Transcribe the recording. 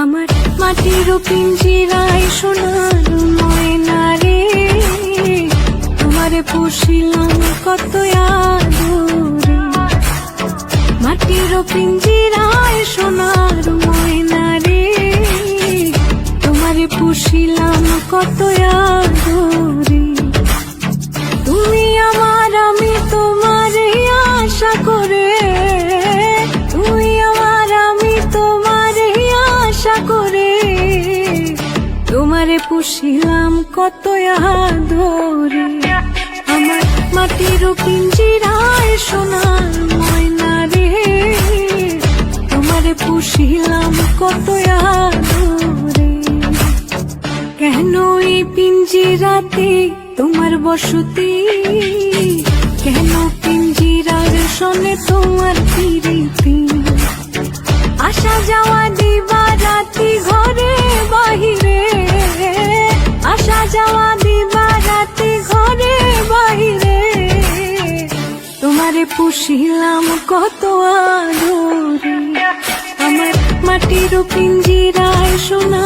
আমার মাটির পিঞ্জিরায় সোনার ময়না রে, তোমারে পুষিলাম কত আদরে। মাটির পিঞ্জিরায় সোনার ময়না রে, তোমারে পুষিলাম কত আদরে। তুমি আমার আমি তোমারে আশা করে, তুমি আমার আমি তোমারে আশা করে, তোমারে পুষিলাম কত আদরে। আমার মাটির পিঞ্জিরায় সোনার ময়না রে, তোমারে পুষিলাম কত আদরে। কেন এই পিঞ্জিরাতে তোমার বসতি, কেন পিঞ্জিরার সনে তোমার প্রীতি। আসা যাওয়া দিবা রাতি ঘরে বাহিরে, আসা যাওয়া দিবা রাতি ঘরে বাহিরে, তোমারে পুষিলাম কত আদরে। আমার মাটির পিঞ্জিরায় সোনা